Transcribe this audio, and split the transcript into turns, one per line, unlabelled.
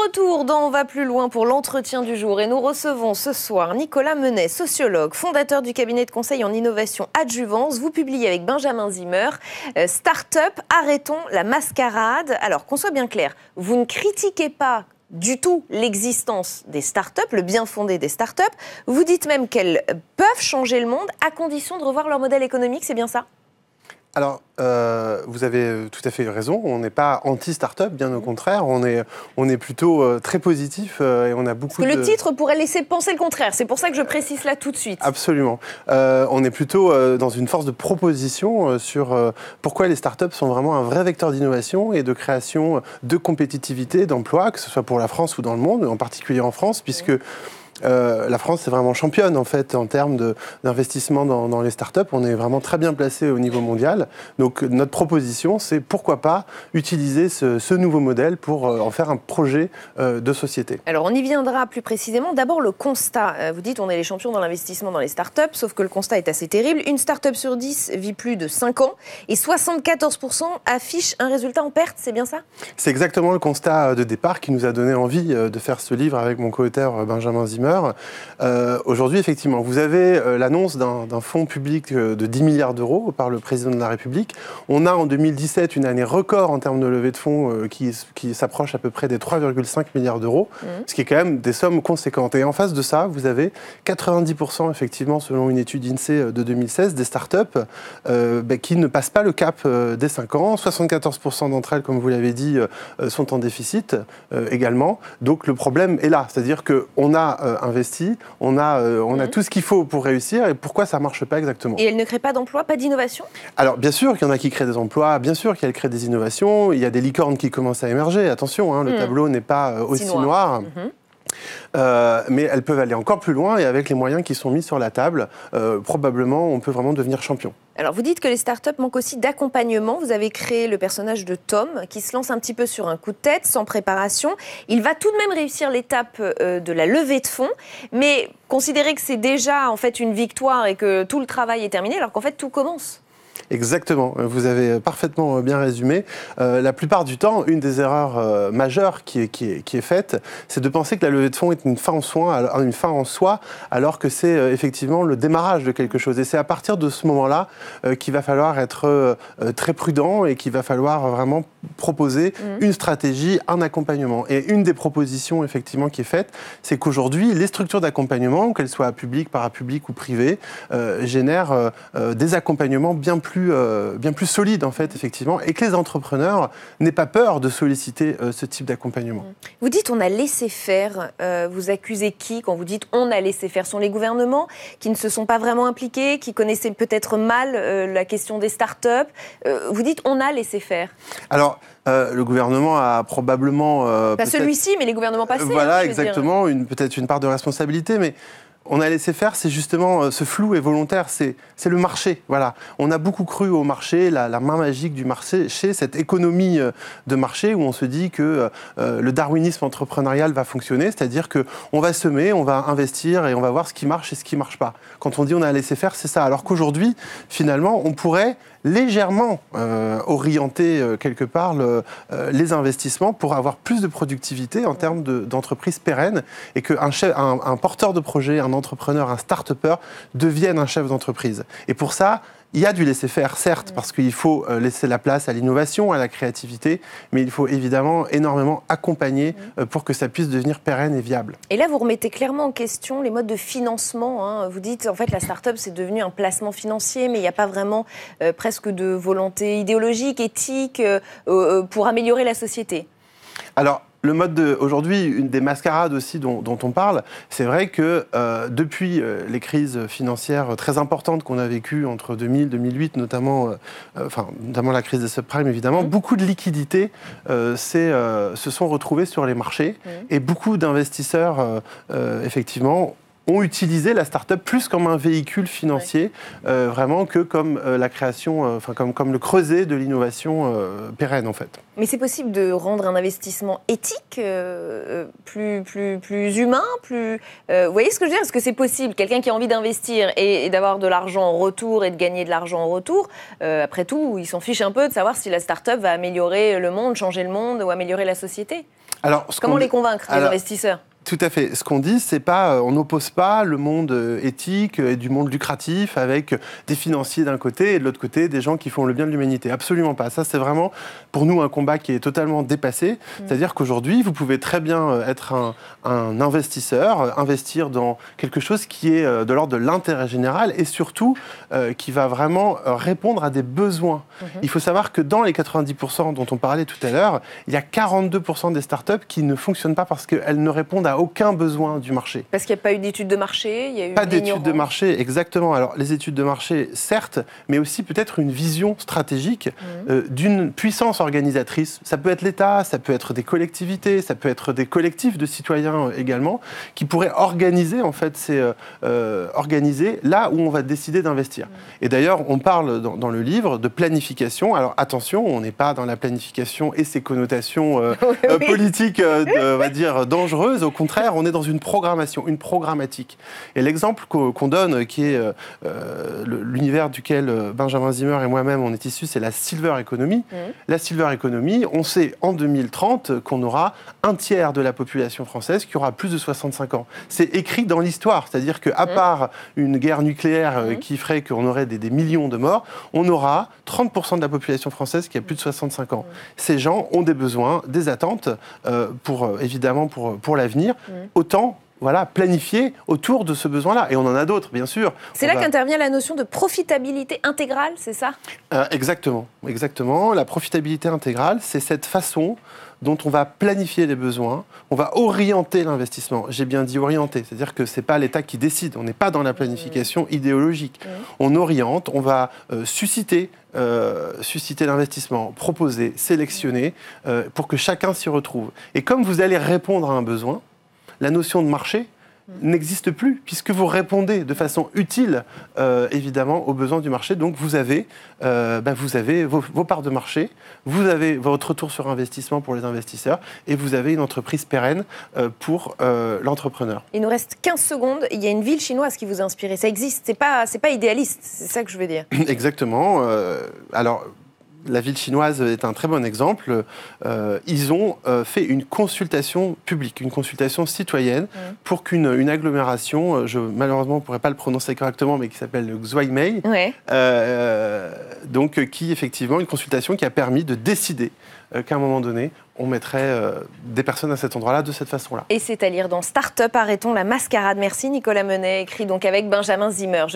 retour dans On va plus loin pour l'entretien du jour et nous recevons ce soir Nicolas Menet, sociologue, fondateur du cabinet de conseil en innovation Adjuvance. Vous publiez avec Benjamin Zimmer Start-up, arrêtons la mascarade. Alors qu'on soit bien clair, vous ne critiquez pas du tout l'existence des start-up, le bien fondé des start-up. Vous dites même qu'elles peuvent changer le monde à condition de revoir leur modèle économique, c'est bien ça ?
Alors, vous avez tout à fait raison, on n'est pas anti-start-up, bien au contraire, on est plutôt très positif et on a beaucoup
Parce que le titre pourrait laisser penser le contraire, c'est pour ça que je précise là tout de suite.
Absolument. On est plutôt dans une force de proposition sur pourquoi les start-up sont vraiment un vrai vecteur d'innovation et de création de compétitivité, d'emploi, que ce soit pour la France ou dans le monde, en particulier en France, puisque la France est vraiment championne en fait en termes d'investissement dans les startups. On est vraiment très bien placé au niveau mondial. Donc notre proposition, c'est pourquoi pas utiliser ce nouveau modèle pour en faire un projet de société.
Alors on y viendra plus précisément. D'abord le constat. Vous dites on est les champions dans l'investissement dans les startups, sauf que le constat est assez terrible. Une startup sur 10 vit plus de 5 ans et 74% affichent un résultat en perte, c'est bien ça ?
C'est exactement le constat de départ qui nous a donné envie de faire ce livre avec mon co-auteur Benjamin Zimmer. Aujourd'hui, effectivement, vous avez l'annonce d'un fonds public de 10 milliards d'euros par le président de la République. On a en 2017 une année record en termes de levée de fonds qui s'approche à peu près des 3,5 milliards d'euros, ce qui est quand même des sommes conséquentes. Et en face de ça, vous avez 90%, effectivement, selon une étude INSEE de 2016, des startups qui ne passent pas le cap des 5 ans. 74% d'entre elles, comme vous l'avez dit, sont en déficit également. Donc le problème est là, c'est-à-dire qu'on a investi, on a tout ce qu'il faut pour réussir, et pourquoi ça ne marche pas exactement.
Et elle ne crée pas d'emplois, pas d'innovation ?
Alors bien sûr qu'il y en a qui créent des emplois, bien sûr qu'elles créent des innovations, il y a des licornes qui commencent à émerger, attention, le tableau n'est pas aussi noir. Mais elles peuvent aller encore plus loin, et avec les moyens qui sont mis sur la table, probablement on peut vraiment devenir champion.
Alors vous dites que les startups manquent aussi d'accompagnement. Vous avez créé le personnage de Tom qui se lance un petit peu sur un coup de tête, sans préparation. Il va tout de même réussir l'étape de la levée de fonds, mais considérez que c'est déjà en fait une victoire et que tout le travail est terminé, alors qu'en fait tout commence.
Exactement, vous avez parfaitement bien résumé. La plupart du temps, une des erreurs majeures qui est faite, c'est de penser que la levée de fonds est une fin en soi, alors que c'est effectivement le démarrage de quelque chose. Et c'est à partir de ce moment-là qu'il va falloir être très prudent et qu'il va falloir vraiment proposer une stratégie, un accompagnement. Et une des propositions effectivement qui est faite, c'est qu'aujourd'hui, les structures d'accompagnement, qu'elles soient publiques, parapubliques ou privées, génèrent des accompagnements bien plus solide en fait, effectivement, et que les entrepreneurs n'aient pas peur de solliciter ce type d'accompagnement.
Vous dites on a laissé faire, vous accusez qui quand vous dites on a laissé faire ? Sont les gouvernements qui ne se sont pas vraiment impliqués, qui connaissaient peut-être mal la question des start-up ? Vous dites on a laissé faire.
Alors, le gouvernement a probablement...
pas celui-ci, mais les gouvernements passés.
Voilà, exactement, peut-être une part de responsabilité, mais... On a laissé faire, c'est justement ce flou est volontaire, c'est le marché. Voilà. On a beaucoup cru au marché, la main magique du marché, cette économie de marché où on se dit que le darwinisme entrepreneurial va fonctionner, c'est-à-dire qu'on va semer, on va investir et on va voir ce qui marche et ce qui ne marche pas. Quand on dit on a laissé faire, c'est ça. Alors qu'aujourd'hui, finalement, on pourrait légèrement orienter quelque part les investissements pour avoir plus de productivité en termes d'entreprises pérennes et qu'un porteur de projet, un entrepreneur, un start-upper devienne un chef d'entreprise. Et pour ça, il y a du laisser-faire, certes, parce qu'il faut laisser la place à l'innovation, à la créativité, mais il faut évidemment énormément accompagner pour que ça puisse devenir pérenne et viable.
Et là, vous remettez clairement en question les modes de financement. Vous dites, en fait, la start-up, c'est devenu un placement financier, mais il n'y a pas vraiment presque de volonté idéologique, éthique, pour améliorer la société.
Alors, le mode aujourd'hui, une des mascarades aussi dont on parle, c'est vrai que depuis les crises financières très importantes qu'on a vécues entre 2000 et 2008, notamment la crise des subprimes évidemment, beaucoup de liquidités se sont retrouvées sur les marchés et beaucoup d'investisseurs effectivement ont utilisé la start-up plus comme un véhicule financier, vraiment que comme la création, comme le creuset de l'innovation pérenne en fait.
Mais c'est possible de rendre un investissement éthique, plus humain, plus... vous voyez ce que je veux dire ? Est-ce que c'est possible ? Quelqu'un qui a envie d'investir et d'avoir de l'argent en retour et de gagner de l'argent en retour, après tout, il s'en fiche un peu de savoir si la start-up va améliorer le monde, changer le monde ou améliorer la société. Comment les convaincre, les investisseurs?
Tout à fait. Ce qu'on dit, c'est pas, on n'oppose pas le monde éthique et du monde lucratif avec des financiers d'un côté et de l'autre côté des gens qui font le bien de l'humanité. Absolument pas. Ça, c'est vraiment pour nous un combat qui est totalement dépassé. C'est-à-dire qu'aujourd'hui, vous pouvez très bien être un investisseur, investir dans quelque chose qui est de l'ordre de l'intérêt général et surtout qui va vraiment répondre à des besoins. Il faut savoir que dans les 90% dont on parlait tout à l'heure, il y a 42% des startups qui ne fonctionnent pas parce qu'elles ne répondent à aucun besoin du marché.
Parce qu'il n'y a pas eu d'études de marché, il y a eu
pas d'études de marché, exactement. Alors les études de marché, certes, mais aussi peut-être une vision stratégique d'une puissance organisatrice. Ça peut être l'État, ça peut être des collectivités, ça peut être des collectifs de citoyens également, qui pourraient organiser en fait organiser là où on va décider d'investir. Et d'ailleurs, on parle dans le livre de planification. Alors attention, on n'est pas dans la planification et ses connotations politiques, on va dire dangereuses. Au contraire, on est dans une programmation, une programmatique. Et l'exemple qu'on donne, qui est l'univers duquel Benjamin Zimmer et moi-même on est issus, c'est la Silver Economy. La Silver Economy, on sait en 2030 qu'on aura un tiers de la population française qui aura plus de 65 ans. C'est écrit dans l'histoire, c'est-à-dire qu'à part une guerre nucléaire qui ferait qu'on aurait des millions de morts, on aura 30% de la population française qui a plus de 65 ans. Ces gens ont des besoins, des attentes, évidemment pour l'avenir. Autant planifier autour de ce besoin-là. Et on en a d'autres, bien sûr.
C'est là qu'intervient la notion de profitabilité intégrale, c'est ça ?
Exactement. La profitabilité intégrale, c'est cette façon dont on va planifier les besoins, on va orienter l'investissement. J'ai bien dit orienter, c'est-à-dire que ce n'est pas l'État qui décide, on n'est pas dans la planification idéologique. On oriente, on va susciter l'investissement, proposer, sélectionner, pour que chacun s'y retrouve. Et comme vous allez répondre à un besoin, la notion de marché n'existe plus, puisque vous répondez de façon utile, évidemment, aux besoins du marché. Donc, vous avez vos parts de marché, vous avez votre retour sur investissement pour les investisseurs, et vous avez une entreprise pérenne pour l'entrepreneur.
Il nous reste 15 secondes. Il y a une ville chinoise qui vous a inspiré. Ça existe, c'est pas idéaliste, c'est ça que je veux dire.
Exactement. La ville chinoise est un très bon exemple. Ils ont fait une consultation publique, une consultation citoyenne pour qu'une agglomération, malheureusement on ne pourrait pas le prononcer correctement, mais qui s'appelle le Xuaimei, qui effectivement, une consultation qui a permis de décider qu'à un moment donné, on mettrait des personnes à cet endroit-là de cette façon-là.
Et c'est à lire dans Start-up, arrêtons la mascarade. Merci Nicolas Menet, écrit donc avec Benjamin Zimmer.